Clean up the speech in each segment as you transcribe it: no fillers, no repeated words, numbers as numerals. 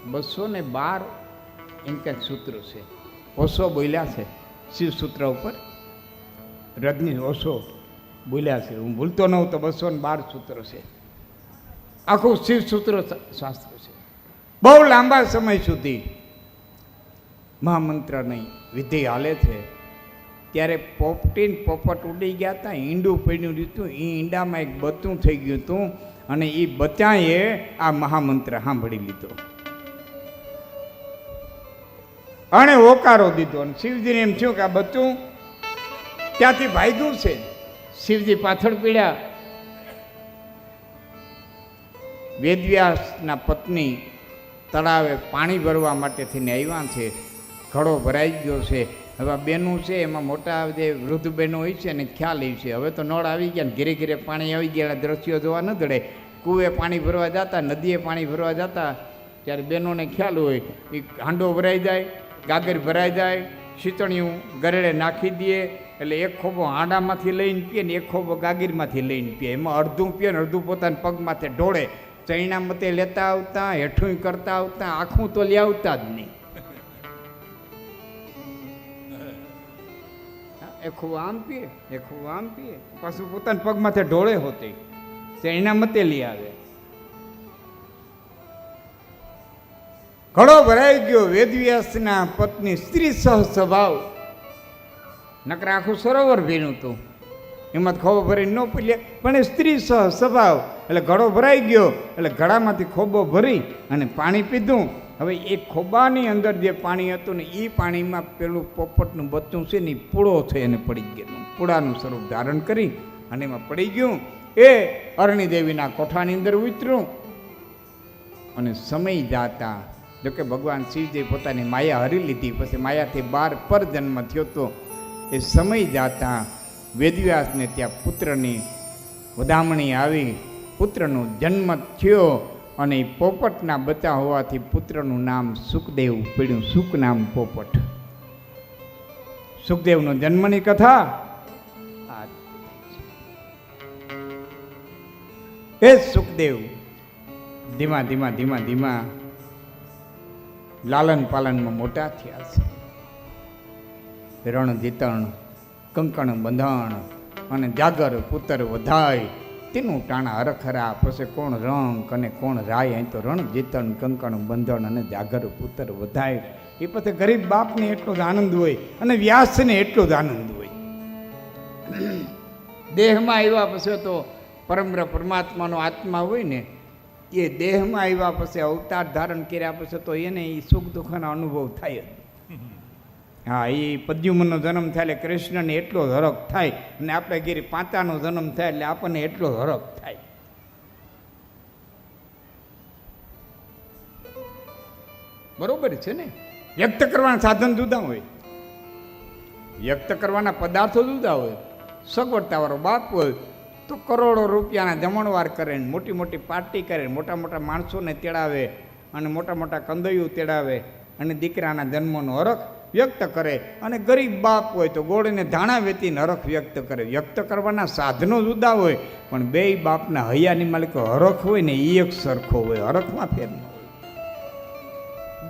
212 એમ કંઈક સૂત્ર છે. ઓશો બોલ્યા છે શિવ સૂત્ર ઉપર, રજની ઓશો બોલ્યા છે. હું ભૂલતો ન હોઉં તો 212 સૂત્ર છે. આખું શિવ સૂત્ર શાસ્ત્ર છે. બહુ લાંબા સમય સુધી મહામંત્રની વિધિ હાલે છે. ત્યારે પોપટ ઉડી ગયા હતા, ઈંડું પડ્યું હતું, એ ઈંડામાં એક બચ્ચું થઈ ગયું હતું, અને એ બચ્ચાએ આ મહામંત્ર સાંભળી લીધો અને હોકારો દીધો. અને શિવજીને એમ થયું કે આ બચ્ચું ત્યાંથી ભાગ્યું છે. શિવજી પાછળ પીડ્યા. વેદવ્યાસના પત્ની તળાવે પાણી ભરવા માટે થઈને આવ્યા છે. ઘડો ભરાઈ ગયો છે. હવે બેનું છે એમાં મોટા જે વૃદ્ધ બહેનો હોય છે ને ખ્યાલ હોય છે. હવે તો નળ આવી ગયા ને ઘેરે ઘેરે પાણી આવી ગયા, દ્રશ્યો જોવા ન દડે. કૂવે પાણી ભરવા જતા, નદીએ પાણી ભરવા જતા, ત્યારે બહેનોને ખ્યાલ હોય એ હાંડો ભરાઈ જાય, ગાગર ભરાઈ જાય, શીતણિયું ગરેડે નાખી દે એટલે એક ખોબો હાંડામાંથી લઈને પીએ ને એક ખોબો ગાગીરમાંથી લઈને પીએ. એમાં અડધું પીએ ને અડધું પોતાના પગ માથે ઢોળે. ચૈણા મતે લેતા આવતા, હેઠું કરતા આવતા, આખું તો લઈ આવતા જ નહીં. એ ખૂબ આમ પીએ, એ ખૂબ આમ પીએ, પાછું પોતાના પગ માથે ઢોળે હોતી. ચૈણા મતે લઈ આવે. ઘડો ભરાઈ ગયો. વેદવ્યાસના પત્ની સ્ત્રી સહ સ્વભાવ, નકર આખું સરોવર ભીનું હતું, એમાં ખોબો ભરી ન પીલે, પણ સ્ત્રી સહ સ્વભાવ એટલે ઘડો ભરાઈ ગયો. એટલે ઘડામાંથી ખોબો ભરી અને પાણી પીધું. હવે એ ખોબાની અંદર જે પાણી હતું ને એ પાણીમાં પેલું પોપટનું બચ્ચું છે ને એ પૂળો છે એને પડી ગયેલું. પૂળાનું સ્વરૂપ ધારણ કરી અને એમાં પડી ગયું. એ અરણી દેવીના કોઠાની અંદર ઉતર્યું. અને સમય જાતા, જોકે ભગવાન શિવજી પોતાની માયા હરી લીધી, પછી માયાથી 12 પર જન્મ થયો તો એ સમય જાતા વેદવ્યાસને ત્યાં પુત્રની વધામણી આવી, પુત્રનો જન્મ થયો. અને પોપટના બચ્ચા હોવાથી પુત્રનું નામ સુખદેવ પડ્યું. સુખ નામ પોપટ. સુખદેવનો જન્મની કથા એ સુખદેવ ધીમા ધીમા ધીમા ધીમા લાલન પાલનમાં મોટા થયા છે. રણ જીતણ, કંકણ બંધણ અને જાગર પુત્ર વધાય, તેનું ટાણા હરખરા. પછી કોણ રંક અને કોણ રાય. અહીં તો રણ જીતણ, કંકણ બંધણ અને જાગર પુત્ર વધાય. એ પછી ગરીબ બાપને એટલો જ આનંદ હોય અને વ્યાસને એટલો જ આનંદ હોય. દેહમાં આવ્યા પછી તો પરમાત્માનો આત્મા હોય ને, એ દેહમાં આવ્યા પછી અવતાર ધારણ કર્યા પછી તો એને એ સુખ દુઃખનો અનુભવ થાય જ. હા, એ પદ્યુમનનો જન્મ થાય એટલે કૃષ્ણને એટલો જ હરખ થાય, અને આપણે ઘેર પાંચાનો જન્મ થાય એટલે આપણને એટલો જ હરખ થાય. બરોબર છે ને? વ્યક્ત કરવાના સાધન જુદા હોય, વ્યક્ત કરવાના પદાર્થો જુદા હોય. સગવડતાવાળો બાપ હોય તો કરોડો રૂપિયાના જમણવાર કરે, મોટી મોટી પાર્ટી કરે, મોટા મોટા માણસોને તેડાવે અને મોટા મોટા કંદૈયું તેડાવે અને દીકરાના જન્મનો હરખ વ્યક્ત કરે. અને ગરીબ બાપ હોય તો ગોળને ધાણા વેચીને હરખ વ્યક્ત કરે. વ્યક્ત કરવાના સાધનો જુદા હોય, પણ બે બાપના હૈયાની માલિકો હરખ હોય ને એ એક સરખો હોય. હરખમાં ફેર ન હોય.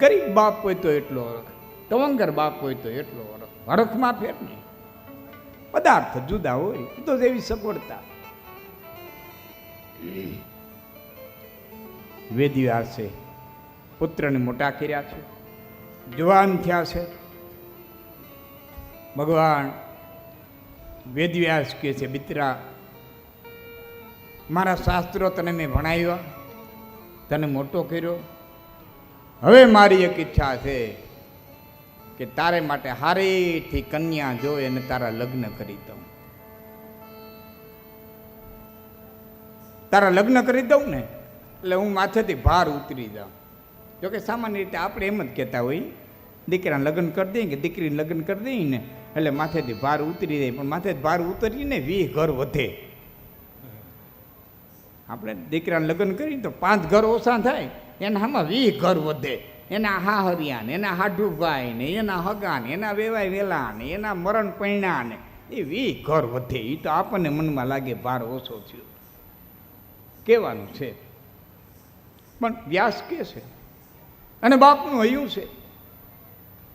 ગરીબ બાપ હોય તો એટલો હરખ, તવંગર બાપ હોય તો એટલો હરખ. હરખમાં ફેર નહીં. પદાર્થ જુદા હોય તો જેવી સગવડતા. વેદવ્યાસે પુત્રને મોટા કર્યા છે, જવાન થયા છે. ભગવાન વેદવ્યાસ કહે છે, મિત્રા, મારા શાસ્ત્રો તને મેં ભણાવ્યા, તને મોટો કર્યો. હવે મારી એક ઈચ્છા છે કે તારે માટે હારેથી કન્યા જોઈ અને તારા લગ્ન કરી દઉં. તારા લગ્ન કરી દઉં ને એટલે હું માથેથી ભાર ઉતરી જાઉં. જોકે સામાન્ય રીતે આપણે એમ જ કહેતા હોય, દીકરાને લગ્ન કરી દઈએ કે દીકરીને લગ્ન કરી દઈએ ને એટલે માથેથી ભાર ઉતરી જાય. પણ માથે ભાર ઉતરીને 20 ઘર વધે. આપણે દીકરાને લગ્ન કરીને તો 5 ઘર ઓછા થાય, એના આમાં 20 ઘર વધે. એના હાહરિયા ને, એના હાડુભાઈ ને, એના હગા ને, એના વેવાય વેલા ને, એના મરણ પૈણા ને, એ 20 ઘર વધે. એ તો આપણને મનમાં લાગે ભાર ઓછો થયો કહેવાનું છે. પણ વ્યાસ કહે છે અને બાપનું હૈયું છે,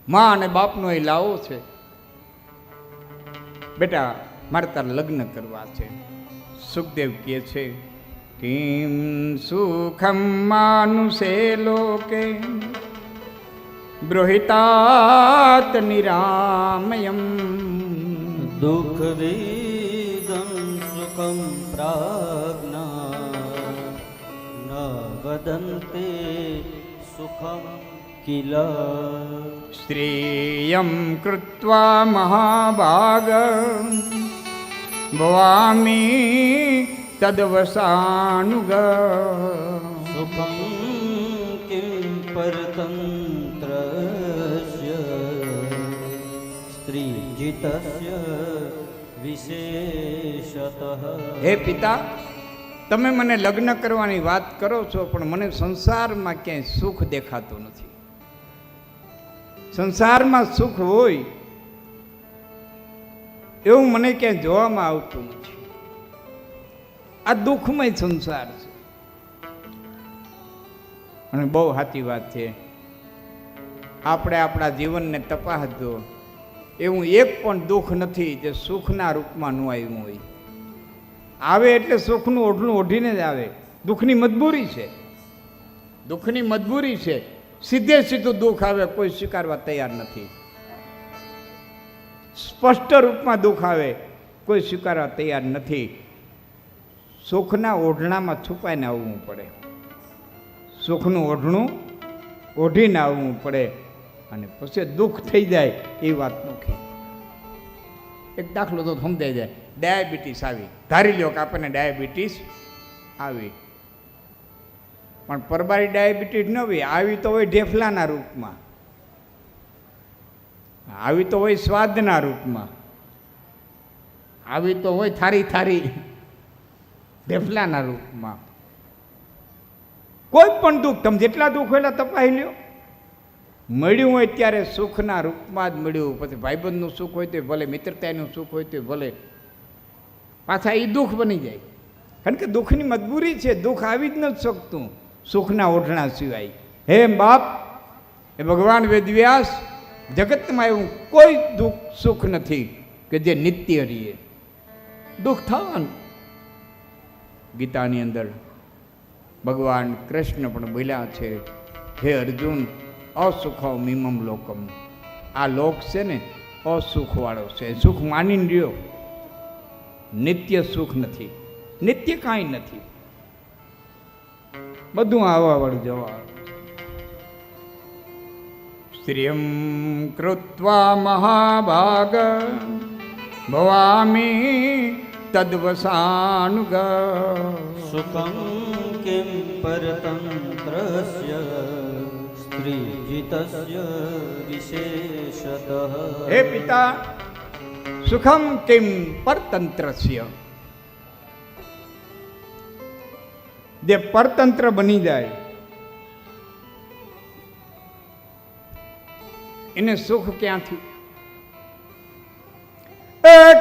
મા અને બાપનો એ લાવો છે. બેટા મારે તાર લગ્ન કરવા છે. સુખદેવ કહે છે કિમ સુખમ માનુષે લોકે બૃહિતાત નિરામયમ દુઃખ વેદમ સુખમ પ્રાજ્ઞા ન વદન્તે સુખમ કિલ શ્રેયમ કૃત્વા મહાભાગ ભવામી તદવસાનુગ સુખમ કિમ પરતંત્રસ્ય સ્ત્રીજિતસ્ય વિશેષતઃ. હે પિતા, તમે મને લગ્ન કરવાની વાત કરો છો, પણ મને સંસારમાં ક્યાંય સુખ દેખાતું નથી. સંસારમાં સુખ હોય એવું મને ક્યાંય જોવામાં આવતું નથી. આ દુઃખમય સંસાર છે. અને બહુ સાચી વાત છે. આપણે આપણા જીવનને તપાસજો, એવું એક પણ દુઃખ નથી જે સુખના રૂપમાં ન આવ્યું હોય. આવે એટલે સુખનું ઓઢલું ઓઢીને જ આવે. દુઃખની મજબૂરી છે, દુઃખની મજબૂરી છે. સીધે સીધું દુઃખ આવે કોઈ સ્વીકારવા તૈયાર નથી. સ્પષ્ટ રૂપમાં દુઃખ આવે કોઈ સ્વીકારવા તૈયાર નથી. સુખના ઓઢણામાં છુપાઈને આવવું પડે, સુખનું ઓઢણું ઓઢીને આવવું પડે, અને પછી દુઃખ થઈ જાય એ વાત નથી. એક દાખલો તો સમજાઈ જાય. ડાયાબિટીસ આવી, ધારી લ્યો કે આપણને ડાયાબિટીસ આવી, પણ પરબારી ડાયાબિટીસ ન હોય. આવી તો હોય ઢેફલાના રૂપમાં, આવી તો હોય સ્વાદના રૂપમાં, આવી તો હોય થારી થારી ઢેફલાના રૂપમાં. કોઈ પણ દુઃખ, તમે જેટલા દુઃખ હોય તપાસી લ્યો. મળ્યું હોય ત્યારે સુખના રૂપમાં જ મળ્યું. પછી ભાઈબંધનું સુખ હોય તો ભલે, મિત્રતાનું સુખ હોય તો ભલે, પાછા એ દુઃખ બની જાય. કારણ કે દુઃખની મજબૂરી છે. દુઃખ આવી જ નથી શકતું સુખના ઓઢણા સિવાય. હે બાપ, એ ભગવાન વેદવ્યાસ, જગતમાં એવું કોઈ દુઃખ સુખ નથી કે જે નિત્ય રહીએ. દુઃખ થવાનું. ગીતાની અંદર ભગવાન કૃષ્ણ પણ બોલ્યા છે, હે અર્જુન, અસુખો મીમમ લોકમ. આ લોક છે ને અસુખવાળો છે. સુખ માનીને રહ્યો, નિત્ય સુખ નથી, નિત્ય કાંઈ નથી. બધું આવવાવાળું જવા. શ્રિયમ કૃત્વા મહાભાગ ભવામી તદ્વસાનુગ સુખમ કિમ પરતંત્રસ્ય સ્ત્રીજિતસ્ય વિશેષતઃ. હે પિતા, સુખમ કિમ પરતંત્રસ્ય, જે પરતંત્ર બની જાય એને સુખ ક્યાંથી?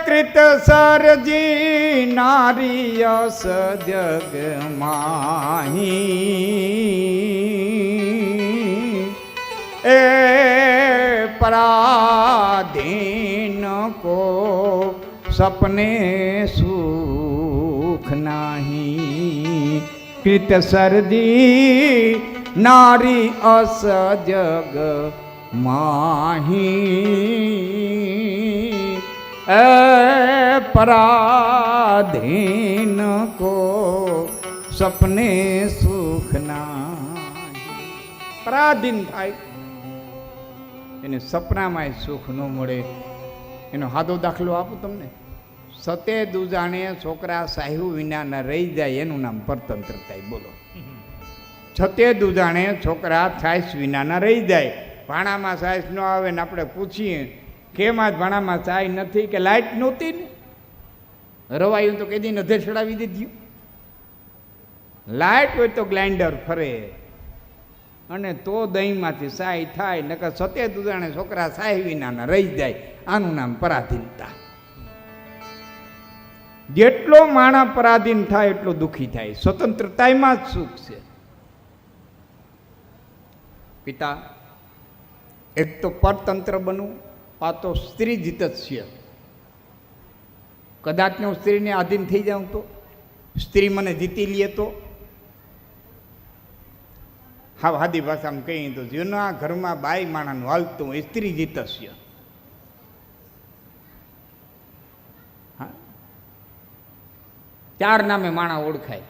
કૃત સરજી નારી અસ જગ માહી, એ પરાધીન કો સપને સુખ નાહી. કૃત સરજી નારી અસ જગ માહી, એ પરાધીન કો સપને સુખ નાહી. પરાધીન થાય એને સપનામાં સુખ ન મળે. એનો સાદો દાખલો આપું તમને. સતે દુજાણે છોકરા સાહુ વિના ન રહી જાય, એનું નામ પરતંત્રતા. બોલો, છતે દુજાણે છોકરા છાશ વિના ન રહી જાય. ભાણામાં છાશ ન આવે ને આપણે પૂછીએ કેમ આજ ભાણામાં ચાય નથી, કે લાઇટ નહોતી ને. રવાયું તો કદી નધે ચડાવી દીધી. લાઇટ હોય તો ગ્લાઇન્ડર ફરે અને તો દહીંમાંથી સાય થાય, નકર સતે દુજાણે છોકરા સાય વિના ન રહી જાય. આનું નામ પરાધીનતા. જેટલો માણા પરાધીન થાય એટલો દુઃખી થાય. સ્વતંત્રતામાં જ સુખ છે. પિતા, એક તો પરતંત્ર બનવું, આ તો સ્ત્રી જીતસ્ય. કદાચ હું સ્ત્રીને આધીન થઈ જાઉં તો, સ્ત્રી મને જીતી લે તો, હા હાદી ભાષામાં કહીએ તો જેના ઘરમાં બાઈ માણાનું હાલતું એ સ્ત્રી જીતસ્ય. હા, 4 નામે માણા ઓળખાય.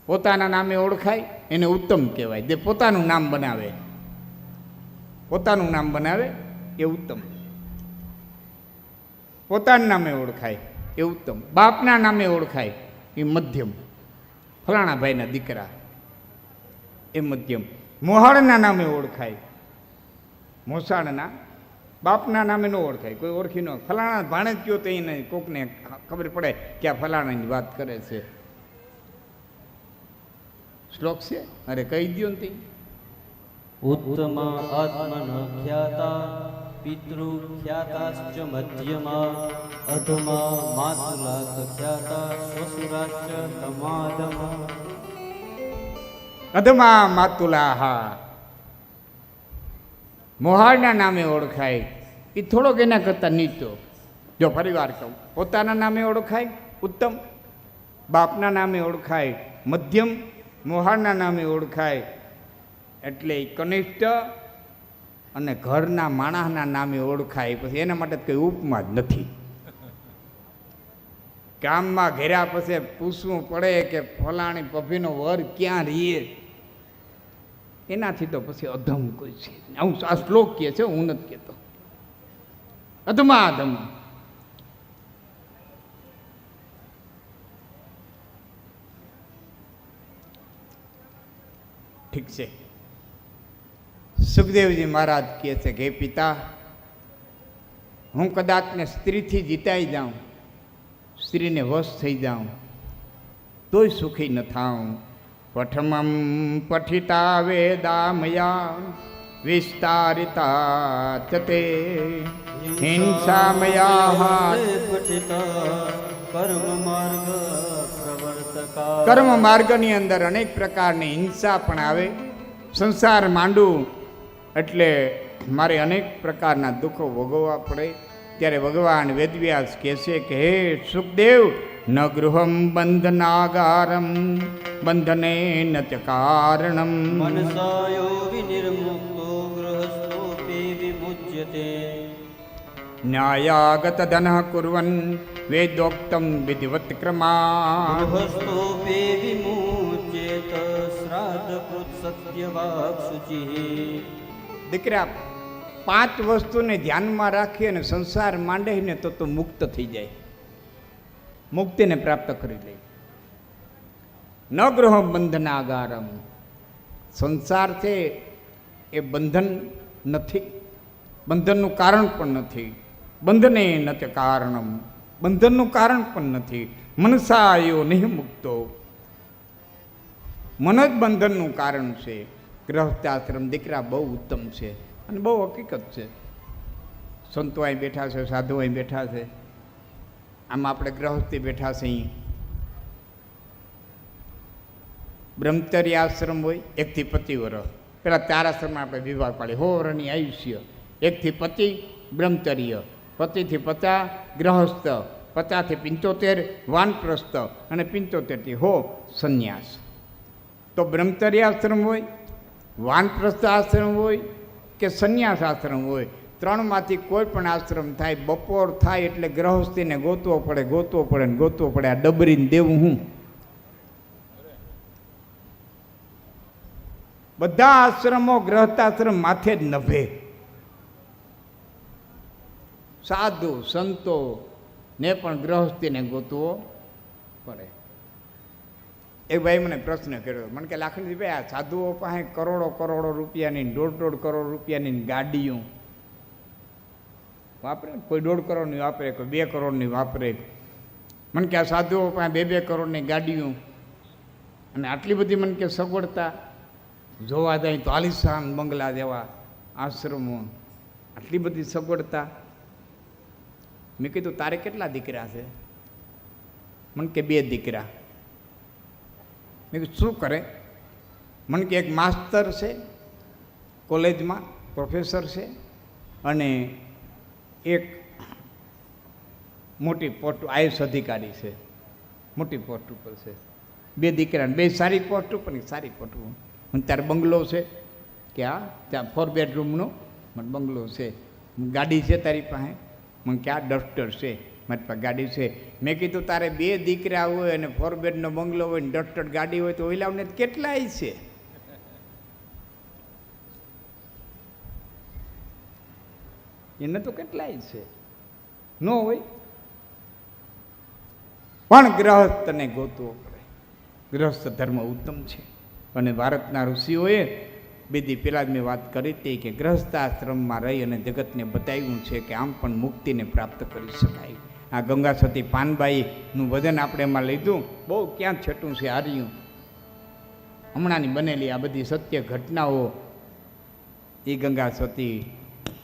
પોતાના નામે ઓળખાય એને ઉત્તમ કહેવાય. જે પોતાનું નામ બનાવે, પોતાનું નામ બનાવે એ ઉત્તમ. પોતાના નામે ઓળખાય એ ઉત્તમ. બાપના નામે ઓળખાય એ મધ્યમ. ફલાણા ભાઈના દીકરા એ મધ્યમ. મોહાળના નામે ઓળખાય, મોસાળના બાપના નામે ન ઓળખાય. કોઈ ઓળખી ન, ફલાણા ભાણેજ કયો તો એને કોકને ખબર પડે કે આ ફલાણાની વાત કરે છે. શ્લોક છે, અરે કહી દો ને. ઉત્તમ આત્મન ખ્યાતા પિતૃ ખ્યાતાશ્ચ મધ્યમા અધમા માતુલા ખ્યાતા શ્વશુરાશ્ચ તમાદમા. અધમા માતુલાહા, મોહાળના નામે ઓળખાય એ થોડોક એના કરતાં નીચો. જો પરિવાર કહું, પોતાના નામે ઓળખાય ઉત્તમ, બાપના નામે ઓળખાય મધ્યમ, મોહાળના નામે ઓળખાય એટલે કનિષ્ઠ, અને ઘરના માણસના નામે ઓળખાય પછી એના માટે કંઈ ઉપમા જ નથી. ગામમાં ઘેર્યા પછી પૂછવું પડે કે ફલાણી પભીનો વર ક્યાં રહીએ, એનાથી તો પછી અધમ કોઈ છે. હું આ શ્લોક કહે છે, હું નથી કહેતો. અધમા અધમ. ઠીક છે. સુખદેવજી મહારાજ કહે છે કે હે પિતા, હું કદાચને સ્ત્રીથી જીતાઈ જાઉં, સ્ત્રીને વશ થઈ જાઉં તોય સુખી ન થાઉં. પઠમમ પઠિતા વેદા મયા વિસ્તારિતા ચતે હિંસા મયા પઠિતા કર્મ માર્ગ પ્રવર્તકા. કર્મ માર્ગની અંદર અનેક પ્રકારની હિંસા પણ આવે. સંસાર માંડું એટલે મારે અનેક પ્રકારના દુઃખો ભોગવવા પડે. ત્યારે ભગવાન વેદવ્યાસ કહે છે કે હે સુખદેવ, ન ગૃહમ બંધનાગારમ બંધને ન ચ કારણમ. મનસાયો વિનિર્મુક્તો ગૃહસ્થોપી વિમુચ્યતે. ન્યાયાગત ધન કુર્વન વેદોક્તમ વિધિવત ક્રમા. ગૃહસ્થોપી વિમુચ્યેત શ્રાદ્ધકૃત સત્યવાક શુચિ. દીકરા, 5 વસ્તુને ધ્યાનમાં રાખી અને સંસાર માંડે ને તો મુક્ત થઈ જાય, મુક્તિને પ્રાપ્ત કરી લે. ન ગૃહ બંધનાગારમ, સંસાર છે એ બંધન નથી, બંધનનું કારણ પણ નથી. બંધને ન તે કારણમ, બંધનનું કારણ પણ નથી. મનસાયો નહીં મુક્તો, મન જ બંધનનું કારણ છે. ગૃહસ્થાશ્રમ દીકરા બહુ ઉત્તમ છે અને બહુ હકીકત છે. સંતો અહીં બેઠા છે, સાધુ અહીં બેઠા છે, આમાં આપણે ગૃહસ્થી બેઠા છે. અહીં બ્રહ્મચર્ય આશ્રમ હોય 1 થી 25 વર્ષ, પેલા 4 આશ્રમમાં આપણે વિભાગ પાડીએ. 100 વર્ષની આયુષ્ય, 1 થી 25 બ્રહ્મચર્ય, 25 થી 50 ગ્રહસ્થ, 50 થી 75 વાનપ્રસ્થ અને 75 થી 100 સંન્યાસ. તો બ્રહ્મચર્ય આશ્રમ હોય, વાનપ્રસ્થ આશ્રમ હોય કે સંન્યાસ આશ્રમ હોય, 3માંથી કોઈ પણ આશ્રમ થાય, બપોર થાય એટલે ગૃહસ્થીને ગોતવો પડે, ગોતવો પડે ને ગોતવો પડે. આ ડબરીને દેવું હું. બધા આશ્રમો ગ્રહસ્થાશ્રમ માથે જ નભે. સાધુ સંતો ને પણ ગૃહસ્થીને ગોતવો પડે. એક ભાઈ મને પ્રશ્ન કર્યો, મને કે લાખનજી ભાઈ, આ સાધુઓ પાસે કરોડો રૂપિયાની, 1.5 કરોડ રૂપિયાની ગાડીઓ વાપરે, કોઈ 1.5 કરોડની વાપરે, કોઈ 2 કરોડની વાપરે. મને કે આ સાધુઓ પાસે 2 કરોડની ગાડીઓ અને આટલી બધી મને કે સગવડતા જોવા જાય તો આલિશાન બંગલા જેવા આશ્રમો, આટલી બધી સગવડતા. મેં કીધું તારે કેટલા દીકરા છે? મને કે 2 દીકરા. મેં કીધું શું કરે? મને કે એક માસ્તર છે કોલેજમાં પ્રોફેસર છે અને એક મોટી પોસ્ટ આયુષ અધિકારી છે, મોટી પોસ્ટ ઉપર છે. 2 દીકરા, 2 સારી પોસ્ટ ઉપર, સારી પોસ્ટ ઉપર. અને ત્યારે બંગલો છે કે ત્યાં 4 બેડરૂમનો મને બંગલો છે. ગાડી છે તારી પાસે? મને ક્યાં ડસ્ટર છે મારી પાસે ગાડી છે. મેં કીધું તારે 2 દીકરા હોય અને 4 બેડનો બંગલો હોય ને ડસ્ટર ગાડી હોય તો ઓઈલાવને કેટલાય છે. એને તો કેટલાય છે, ન હોય. પણ ગ્રહસ્થને ગોતવો પડે. ગ્રહસ્થ ધર્મ ઉત્તમ છે. અને ભારતના ઋષિઓએ બીજી પેલા જ મેં વાત કરી હતી કે ગ્રહસ્થાશ્રમમાં રહી અને જગતને બતાવ્યું છે કે આમ પણ મુક્તિને પ્રાપ્ત કરી શકાય. આ ગંગા સતી પાનબાઈનું વજન આપણે એમાં લીધું, બહુ ક્યાં છેટું છે હાર્યું. હમણાંની બનેલી આ બધી સત્ય ઘટનાઓ, એ ગંગા સતી,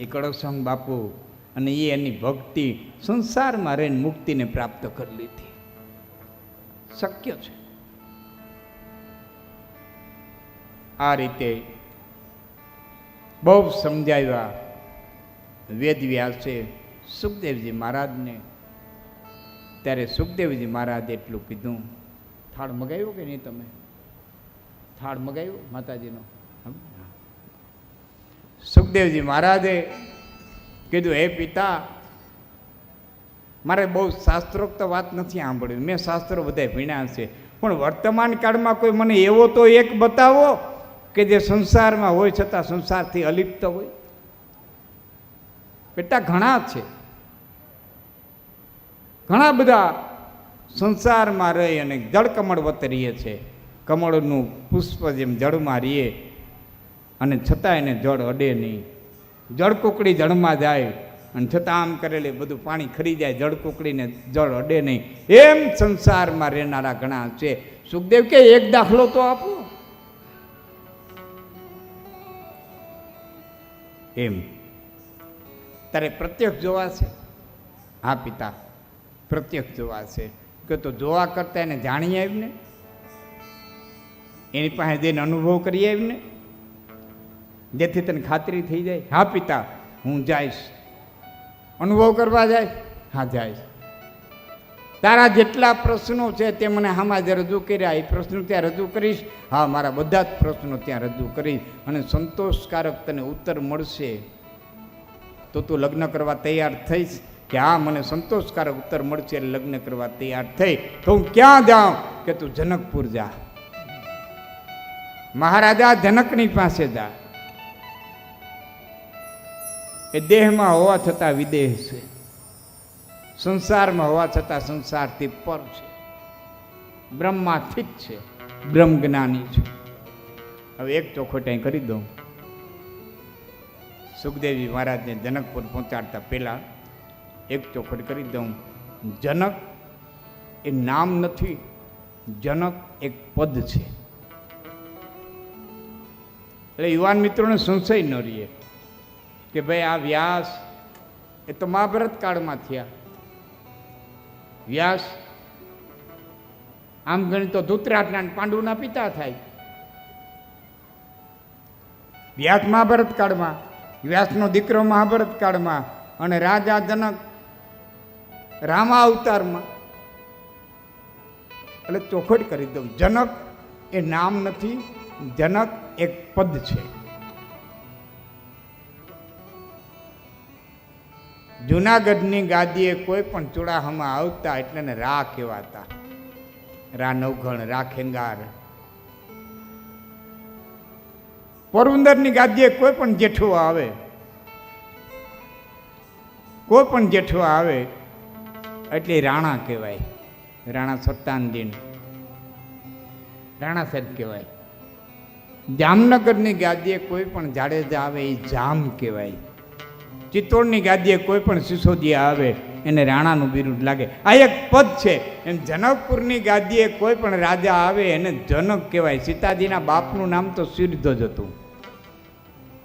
એ કડોસંગ બાપુ અને એ એની ભક્તિ સંસારમાં રહીને મુક્તિને પ્રાપ્ત કરી લીધી. શક્ય છે. આ રીતે બહુ સમજાવ્યા વેદવ્યાસે સુખદેવજી મહારાજને. ત્યારે સુખદેવજી મહારાજે એટલું કીધું. થાળ મગાવ્યો કે નહીં તમે? થાળ મગાવ્યો માતાજીનો? સુખદેવજી મહારાજે કીધું, હે પિતા, મારે બહુ શાસ્ત્રોક્ત વાત નથી સાંભળવી. મેં શાસ્ત્રો બધા ભણ્યા છે, પણ વર્તમાન કાળમાં કોઈ મને એવો તો એક બતાવો કે જે સંસારમાં હોય છતાં સંસારથી અલિપ્ત હોય. બેટા ઘણા છે, ઘણા બધા સંસારમાં રહી અને જળ કમળવત રહીએ છે. કમળનું પુષ્પ જેમ જળમાં રહીએ અને છતાં એને જળ અડે નહીં. જળ કુકડી જળમાં જાય અને છતાં આમ કરેલી બધું પાણી ખરી જાય, જળ કુકડીને જળ અડે નહીં. એમ સંસારમાં રહેનારા ઘણા છે. સુખદેવ કે એક દાખલો તો આપો. એમ તારે પ્રત્યક્ષ જોવા છે? હા પિતા, પ્રત્યક્ષ જોવા છે. કે તો જોવા કરતા એને જાણી આવીને, એની પાસે જઈને અનુભવ કરી આવીને, જેથી તને ખાતરી થઈ જાય. હા પિતા, હું જઈશ. અનુભવ કરવા જાય? હા જઈશ. તારા જેટલા પ્રશ્નો છે તે મને આમાં જ રજૂ કર્યા, એ પ્રશ્નો ત્યાં રજૂ કરીશ. હા, મારા બધા જ પ્રશ્નો ત્યાં રજૂ કરીશ અને સંતોષકારક તને ઉત્તર મળશે તો તું લગ્ન કરવા તૈયાર થઈશ. કે હા, મને સંતોષકારક ઉત્તર મળશે એટલે લગ્ન કરવા તૈયાર થઈ. તો હું ક્યાં જાઉં? કે તું જનકપુર જા. મહારાજા જનકની પાસે જા. એ દેહમાં હોવા છતાં વિદેહ છે, સંસારમાં હોવા છતાં સંસારથી પર છે, બ્રહ્માથી જ છે, બ્રહ્મ જ્ઞાની છે. હવે એક ચોખવટ અહીં કરી દઉં. સુખદેવજી મહારાજને જનકપુર પહોંચાડતા પહેલા એક ચોખવટ કરી દઉં. જનક એ નામ નથી, જનક એક પદ છે. એટલે યુવાન મિત્રોને સંશય ન રહીએ કે ભાઈ આ વ્યાસ એ તો મહાભારત કાળમાં થયા. વ્યાસ આમ ગણી તો ધૃતરાષ્ટ્રના પાંડુના પિતા થાય. વ્યાસ મહાભારત કાળમાં, વ્યાસનો દીકરો મહાભારત કાળમાં અને રાજા જનક રામા અવતારમાં. એટલે ચોખવટ કરી દઉં, જનક એ નામ નથી, જનક એક પદ છે. જુનાગઢની ગાદીએ કોઈ પણ ચુડાહામાં આવતા એટલે એને રા કહેવાતા. રા નવઘણ, રા ખેંગાર. પોરબંદરની ગાદીએ કોઈ પણ જેઠવો આવે, કોઈ પણ જેઠવો આવે એટલે રાણા કહેવાય. રાણા સત્તાનદીન, રાણા સાહેબ કહેવાય. જામનગરની ગાદીએ કોઈ પણ જાડેજા આવે એ જામ કહેવાય. ચિત્તોડની ગાદીએ કોઈ પણ સિસોદિયા આવે એને રાણાનું બિરુદ લાગે. આ એક પદ છે. એમ જનકપુરની ગાદીએ કોઈ પણ રાજા આવે એને જનક કહેવાય. સીતાજીના બાપનું નામ તો શિરધ્વજ હતું.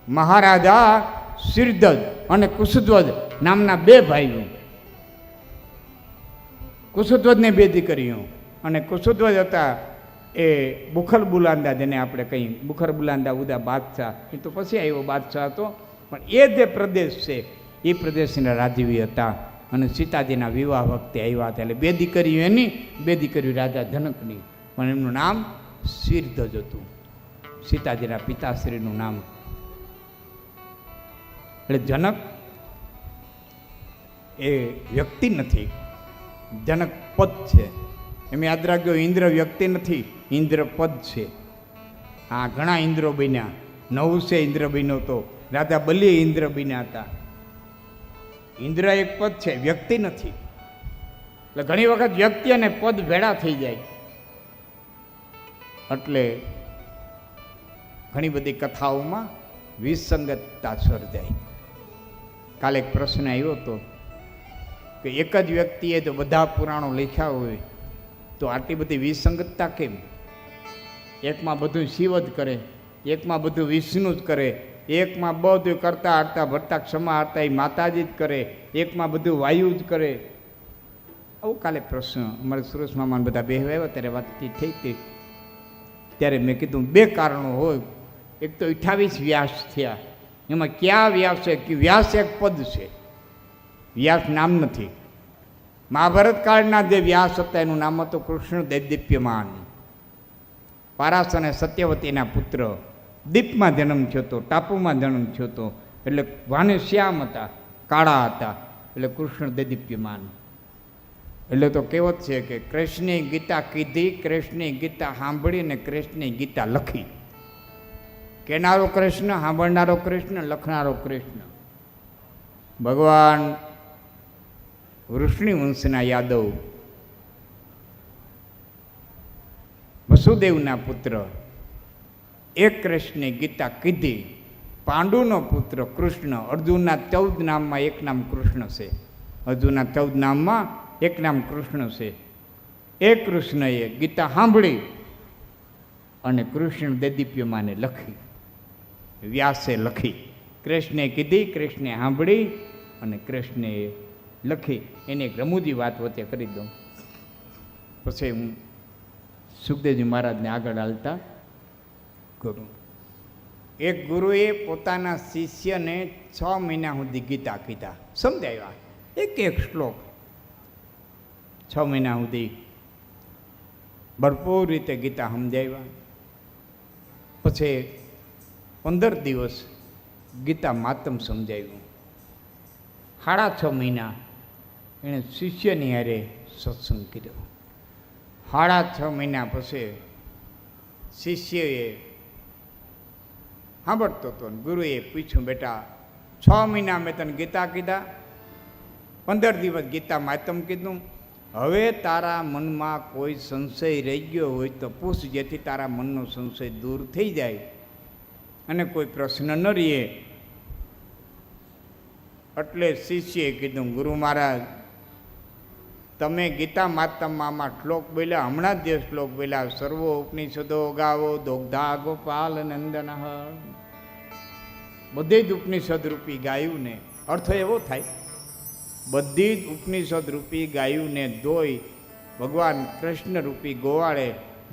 મહારાજા શિરધ્વજ અને કુશધ્વજ નામના 2 ભાઈઓ. કુશધ્વજને 2 દીકરીઓ અને કુશધ્વજ હતા એ બુખર બુલાંદા, જેને આપણે કહીએ બુખર બુલાંદા ઉદા બાદશાહ, એ તો પછી આવ્યો બાદશાહ હતો, પણ એ જે પ્રદેશ છે એ પ્રદેશના રાજવી હતા. અને સીતાજીના વિવાહ વખતે આવ્યા હતા. એટલે બે દીકરીઓ એની, બે દીકરીઓ રાજા જનકની, પણ એમનું નામ શિરધ્વજ હતું, સીતાજીના પિતાશ્રીનું નામ. એટલે જનક એ વ્યક્તિ નથી, જનક પદ છે. એમ યાદ રાખજો, ઇન્દ્ર વ્યક્તિ નથી, ઇન્દ્ર પદ છે. હા, ઘણા ઇન્દ્રો બન્યા, નવસે ઇન્દ્ર બન્યો તો, રાજા બલિએ ઇન્દ્ર બન્યા હતા. ઇન્દ્ર એક પદ છે, વ્યક્તિ નથી. એટલે ઘણી વખત વ્યક્તિ અને પદ ભેળા થઈ જાય, એટલે ઘણી બધી કથાઓમાં વિસંગતતા સર્જાય. કાલે એક પ્રશ્ન આવ્યો હતો કે એક જ વ્યક્તિએ જો બધા પુરાણો લખ્યા હોય તો આટલી બધી વિસંગતતા કેમ? એકમાં બધું શિવ જ કરે, એકમાં બધું વિષ્ણુ જ કરે, એકમાં બધું કરતા હરતા ભરતા ક્ષમા હરતા એ માતાજી જ કરે, એકમાં બધું વાયુ જ કરે. આવું કાલે પ્રશ્ન અમારે સુરેશ મામાને બધા બેહવા આવ્યા ત્યારે વાતચીત થઈ હતી. ત્યારે મેં કીધું બે કારણો હોય. એક તો 28 વ્યાસ થયા, એમાં ક્યાં વ્યાસ છે કે વ્યાસ એક પદ છે, વ્યાસ નામ નથી. મહાભારત કાળના જે વ્યાસ હતા એનું નામ હતું કૃષ્ણ દૈદીપ્યમાન. પારાસ અને સત્યવતીના પુત્ર, દીપમાં જન્મ થયો હતો, ટાપુમાં જન્મ થયો હતો, એટલે વાને શ્યામ હતા, કાળા હતા, એટલે કૃષ્ણ દૈદીપ્યમાન. એટલે તો કહેવત છે કે કૃષ્ણની ગીતા કીધી, કૃષ્ણની ગીતા સાંભળી ને કૃષ્ણની ગીતા લખી. કહેનારો કૃષ્ણ, સાંભળનારો કૃષ્ણ, લખનારો કૃષ્ણ. ભગવાન વૃષ્ણિ વંશના યાદવ વસુદેવના પુત્ર, એક કૃષ્ણની ગીતા કીધી. પાંડુનો પુત્ર કૃષ્ણ, અર્જુનના 14 નામમાં એક નામ કૃષ્ણ છે, અર્જુનના 14 નામમાં એક નામ કૃષ્ણ છે. એ કૃષ્ણએ ગીતા સાંભળી અને કૃષ્ણ દૈદીપ્યમાને લખી, વ્યાસે લખી. કૃષ્ણે કીધી, કૃષ્ણે સાંભળી અને કૃષ્ણે લખી. એની એક રમૂજી વાત વચ્ચે કરી દઉં, પછી હું સુખદેવજી મહારાજને આગળ હાલતા કરું. એક ગુરુએ પોતાના શિષ્યને 6 મહિના સુધી ગીતા કીધા, સમજાવ્યા એક એક શ્લોક. 6 મહિના સુધી ભરપૂર રીતે ગીતા સમજાવ્યા. પછી 15 દિવસ ગીતા માતમ સમજાવ્યું. 6.5 મહિના એણે શિષ્યની હારે સત્સંગ કર્યો. 6.5 મહિના પછી શિષ્યએ સાંભળતો હતો, ગુરુએ પૂછ્યું, બેટા 6 મહિના મેં તને ગીતા કીધા, 15 દિવસ ગીતા માતમ કીધું, હવે તારા મનમાં કોઈ સંશય રહી ગયો હોય તો પૂછ, જેથી તારા મનનો સંશય દૂર થઈ જાય અને કોઈ પ્રશ્ન ન રહે. એટલે શિષ્યએ કીધું, ગુરુ મહારાજ તમે ગીતા માતમમાં આમાં શ્લોક બોલ્યા, હમણાં જ જે શ્લોક બોલ્યા, સર્વો ઉપનિષદો ગાવો દોગ્ધા ગોપાલ નંદન, બધી જ ઉપનિષદ રૂપી ગાયુંને, અર્થ એવો થાય બધી જ ઉપનિષદ રૂપી ગાયુંને દોઈ ભગવાન કૃષ્ણ રૂપી ગોવાળે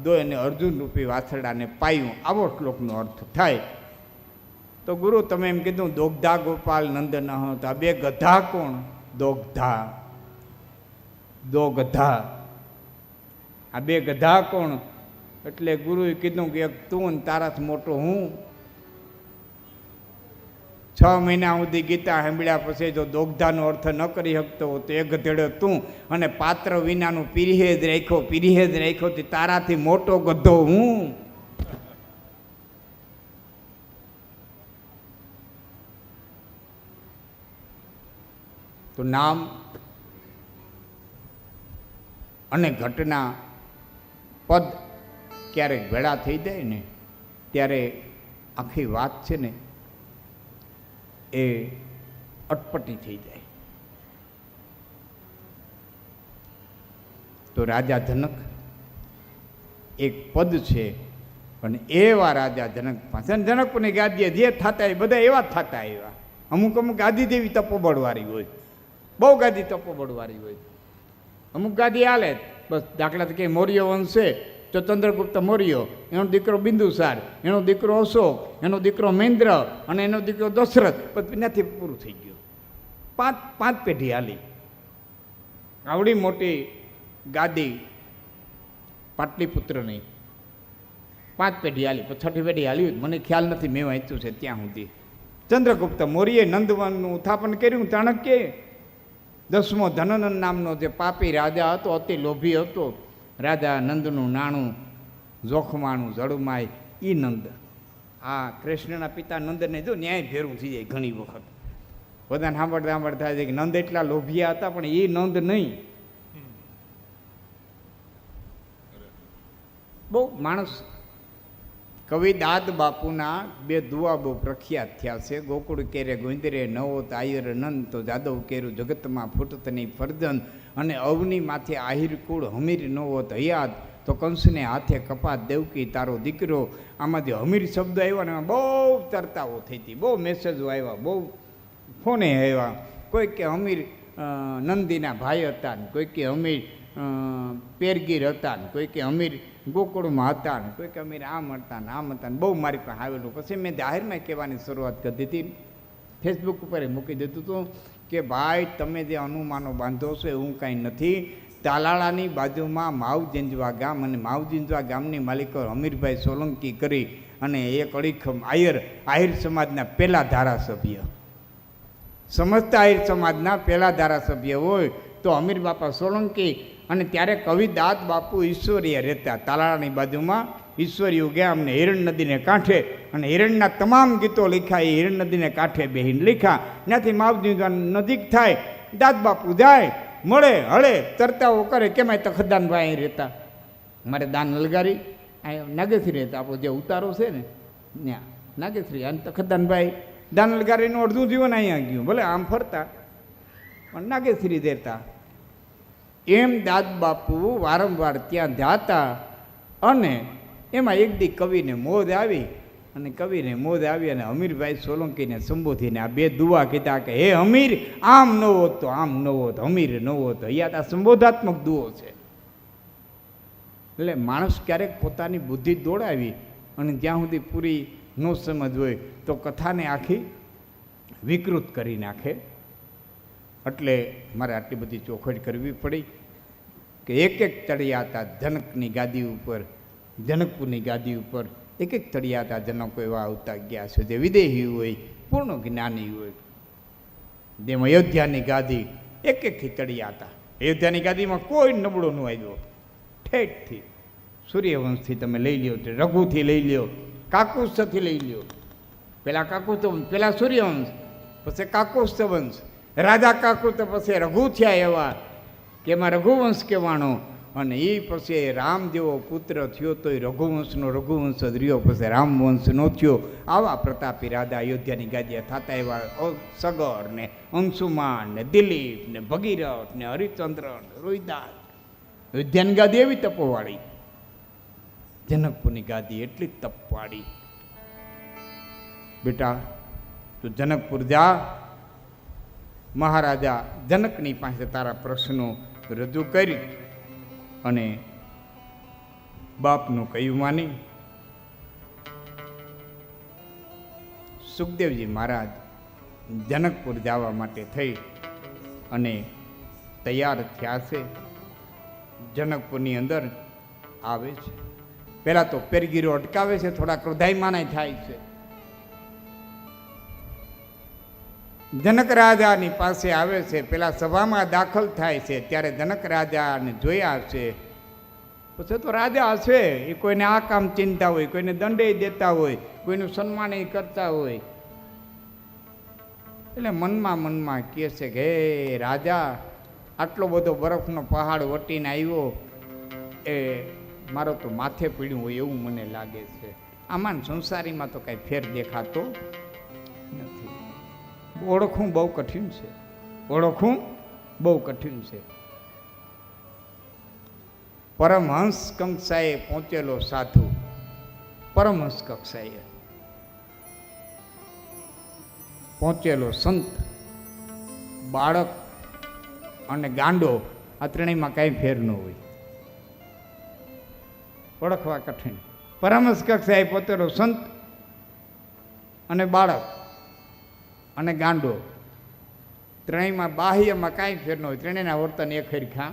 દોઈ અને અર્જુન રૂપી વાછરડાને પાયું, આવો શ્લોકનો અર્થ થાય. તો ગુરુ તમે એમ કીધું દોગ્ધા ગોપાલ નંદન, તો આ બે ગધા કોણ? દોગ્ધા, દો ગધા, આ બે ગધા કોણ? એટલે ગુરુએ કીધું કે એક તું ને તારાથી મોટો હું. 6 મહિના સુધી ગીતા સાંભળ્યા પછી જો દોગ્ધાનો અર્થ ન કરી શકતો તો એક ગધેડો તું, અને પાત્ર વિનાનું પીરહેજ રાખ્યો તે તારાથી મોટો ગધો હું. તો નામ અને ઘટના પદ ક્યારેક ભેળા થઈ જાય ને ત્યારે આખી વાત છે ને એ અટપટી થઈ જાય. તો રાજા જનક એક પદ છે, પણ એવા રાજા જનક પાસે, જનકની ગાદીએ જે થતા એ બધા એવા જ થતા આવ્યા. અમુક ગાદી જેવી તપોબળવાળી હોય, બહુ ગાદી તપોબળવાળી હોય. અમુક ગાદી હાલે બસ, દાખલા તરીકે મૌર્ય વંશ છે તો ચંદ્રગુપ્ત મૌર્ય, એનો દીકરો બિંદુસાર, એનો દીકરો અશોક, એનો દીકરો મહેન્દ્ર અને એનો દીકરો દશરથ. નથી પૂરું થઈ ગયું. પાંચ પેઢી હાલી. આવડી મોટી ગાદી પાટલીપુત્રની 5 પેઢી હાલી. પણ 6ઠી પેઢી હાલી મને ખ્યાલ નથી, મેં વાંચ્યું છે ત્યાં સુધી. ચંદ્રગુપ્ત મૌર્યે નંદવનનું ઉત્થાપન કર્યું. ચાણક્યે 10મો ધનનંદ નામનો જે પાપી રાજા હતો, અતિ લોભી હતો, રાજા નંદનું નાણું જોખમાણું જળમાય એ નંદ. આ કૃષ્ણના પિતા નંદને જો ન્યાય ભેરું થઈ જાય ઘણી વખત. બધાને સાંભળતા થાય છે કે નંદ એટલા લોભિયા હતા, પણ એ નંદ નહીં. બહુ માણસ. કવિ દાદ બાપુના 2 દુઆ બહુ પ્રખ્યાત થયા છે. ગોકુળ કેરે ગોંદરે નવો આયર નંદ, તો જાદવ કેરું જગતમાં ફૂટતની ફરજન, અને અવની માથે આહિર કુળ હમીર નવો હયાત, તો કંસને હાથે કપાત દેવકી તારો દીકરો. આમાં જે હમીર શબ્દ આવ્યો ને એમાં બહુ ચર્ચાઓ થઈ હતી, બહુ મેસેજો આવ્યા, બહુ ફોને આવ્યા. કોઈ કે હમીર નંદીના ભાઈ હતા ને, કોઈ કે હમીર પેરગીર હતા ને, કોઈ કે હમીર ગોકુળમાં હતા ને, કોઈ કે અમીર આમ હતા ને આમ હતા ને, બહુ મારી પાસે આવેલું. પછી મેં જાહેરમાં કહેવાની શરૂઆત કરી દીધી, ફેસબુક ઉપર મૂકી દીધું હતું કે ભાઈ તમે જે અનુમાનો બાંધો છો એવું કાંઈ નથી. તાલાળાની બાજુમાં માવજીંજવા ગામ, અને માવજીંજવા ગામની માલિકો હમીરભાઈ સોલંકી કરી અને એક અડીખમ આહિર સમાજના પહેલા ધારાસભ્ય, સમજતા આહિર સમાજના પહેલા ધારાસભ્ય હોય તો અમીર બાપા સોલંકી. અને ત્યારે કવિ દાદ બાપુ ઈશ્વરીય રહેતા તાલાળાની બાજુમાં ઈશ્વરીય ગામ ને હિરણ નદીને કાંઠે, અને હિરણના તમામ ગીતો લખ્યા એ હિરણ નદીને કાંઠે બેહીને લખ્યા. ત્યાંથી માવજી નજીક થાય, દાદ બાપુ જાય, મળે, હળે, ચર્ચાઓ કરે. કેમાય તખતદાનભાઈ અહીં રહેતા, મારે દાન લલગારી અહીં નાગેશ્રી રહેતા, આપણો જે ઉતારો છે ને ત્યાં નાગેશ્રી, અને તખતદાનભાઈ દાન લલગારીનું અડધું જીવન અહીંયા ગયું. ભલે આમ ફરતા પણ નાગેશ્રી રહેતા. એમ દાદ બાપુ વારંવાર ત્યાં જાતા. અને એમાં એક દી કવિને મોજ આવી, અને કવિને મોજ આવી અને હમીરભાઈ સોલંકીને સંબોધીને આ 2 દુઆ કીધા કે હે હમીર, આમ ન હોત તો આમ ન હોત, હમીર ન હોત. યાદ આ સંબોધાત્મક દુઓ છે. એટલે માણસ ક્યારેક પોતાની બુદ્ધિ દોડાવી અને જ્યાં સુધી પૂરી ન સમજ હોય તો કથાને આખી વિકૃત કરી નાખે. એટલે મારે આટલી બધી ચોખવટ કરવી પડી કે એક ચડિયા હતા જનકની ગાદી ઉપર, જનકપુરની ગાદી ઉપર એક ચડિયા હતા જનકો એવા આવતા ગયા છે જે વિદેહી હોય, પૂર્ણ જ્ઞાની હોય. જેમ અયોધ્યાની ગાદી એકથી ચડિયા હતા. અયોધ્યાની ગાદીમાં કોઈ નબળો ન આવ્યો. ઠેઠથી સૂર્યવંશથી તમે લઈ લ્યો, રઘુથી લઈ લ્યો, કાકુસ્થી લઈ લ્યો. પેલા સૂર્યવંશ, પછી કાકુસ્થ વંશ, રાજા કાકુસ્થ, પછી રઘુ થયા એવા કે એમાં રઘુવંશ કહેવાનો. અને એ પછી રામ જેવો પુત્ર થયો તોય રઘુવંશનો રઘુવંશ જ રહ્યો, પછી રામવંશ નો થયો. આવા પ્રતાપી રાજા અયોધ્યાની ગાદીએ થતા એવા સગર ને અંશુમાન ને દિલીપ ને ભગીરથ ને હરિચંદ્ર ને રોહિદાસ. અયોધ્યાની ગાદી એવી તપોવાળી, જનકપુરની ગાદી એટલી તપવાળી. બેટા તું જનકપુર જા, મહારાજા જનકની પાસે તારા પ્રશ્નો રજૂ કરી અને બાપનું કહ્યું માની. સુખદેવજી મહારાજ જનકપુર જવા માટે થઈ અને તૈયાર થયા છે. જનકપુરની અંદર આવે છે. પહેલાં તો પેરગીરો અટકાવે છે, થોડા ક્રોધાયમાન થાય છે. જનક રાજાની પાસે આવે છે, પેલા સભામાં દાખલ થાય છે. ત્યારે જનક રાજાને જોયા છે. પછી તો રાજા હશે, એ કોઈને આ કામ ચિંતા હોય, કોઈને દંડે દેતા હોય, કોઈનું સન્માન કરતા હોય. એટલે મનમાં કહે છે કે હે રાજા, આટલો બધો બરફનો પહાડ વટીને આવ્યો, એ મારો તો માથે પીડ્યું હોય એવું મને લાગે છે. આમાં સંસારીમાં તો કાંઈ ફેર દેખાતો નથી. ઓળખવું બહુ કઠિન છે, ઓળખવું બહુ કઠિન છે. પરમહંસ કક્ષાએ પહોંચેલો સાધુ, પરમહંસ કક્ષાએ પહોંચેલો સંત, બાળક અને ગાંડો, આ ત્રણેયમાં કાંઈ ફેર ન હોય. ઓળખવા કઠિન. પરમહંસ કક્ષાએ પોતેલો સંત અને બાળક અને ગાંડો ત્રણેયમાં બાહ્યમાં કાંઈ ફેર ન હોય, ત્રણેયના વર્તન એક હરખા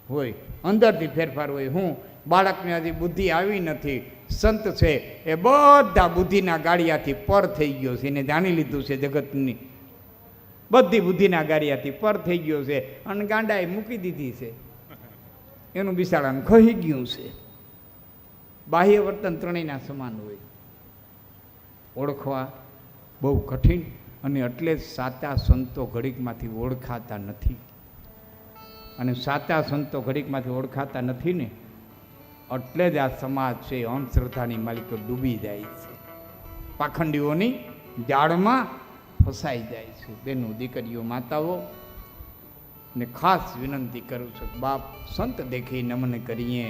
હોય, અંદરથી ફેરફાર હોય. હું બાળકને હજી બુદ્ધિ આવી નથી, સંત છે એ બધા બુદ્ધિના ગાડિયાથી પર થઈ ગયો છે, એને જાણી લીધું છે જગતની બધી બુદ્ધિના ગાડિયાથી પર થઈ ગયો છે, અને ગાંડાએ મૂકી દીધી છે, એનું બિસાડાનું ખહી ગયું છે. બાહ્ય વર્તન ત્રણેયના સમાન હોય, ઓળખવા બહુ કઠિન. અને એટલે જ સાચા સંતો ઘડીકમાંથી ઓળખાતા નથી. અને સાચા સંતો ઘડીકમાંથી ઓળખાતા નથી ને એટલે જ આ સમાજ છે અંધશ્રદ્ધાની માલિકો ડૂબી જાય છે, પાખંડીઓની જાળમાં ફસાઈ જાય છે. બેનો, દીકરીઓ, માતાઓ ને ખાસ વિનંતી કરું છું, બાપ સંત દેખી નમન કરીએ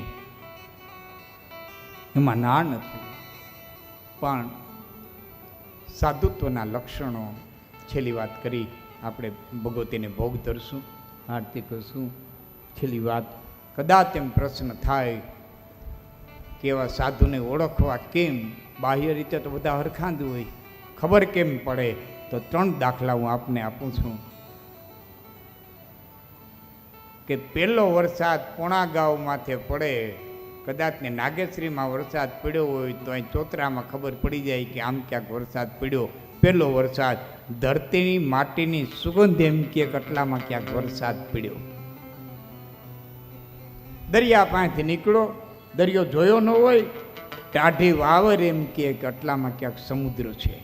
એમાં ના નથી, પણ સાધુત્વના લક્ષણો છેલ્લી વાત કરી આપણે ભગવતીને ભોગ ધરશું, આરતી કરશું. છેલ્લી વાત, કદાચ એમ પ્રશ્ન થાય કે એવા સાધુને ઓળખવા કેમ? બાહ્ય રીતે તો બધા હરખા જ હોય, ખબર કેમ પડે? તો 3 દાખલા હું આપને આપું છું. કે પહેલો વરસાદ પોણા ગાંવ માથે પડે, કદાચ ને નાગેશ્રીમાં વરસાદ પડ્યો હોય તો અહીં ચોતરામાં ખબર પડી જાય કે આમ ક્યાંક વરસાદ પડ્યો. પહેલો વરસાદ, ધરતીની માટીની સુગંધ એમ કે કટલામાં ક્યાંક વરસાદ પડ્યો. દરિયા પાસેથી નીકળો, દરિયો જોયો ન હોય, ટાઢી વાવર એમ કે કટલામાં ક્યાંક સમુદ્ર છે.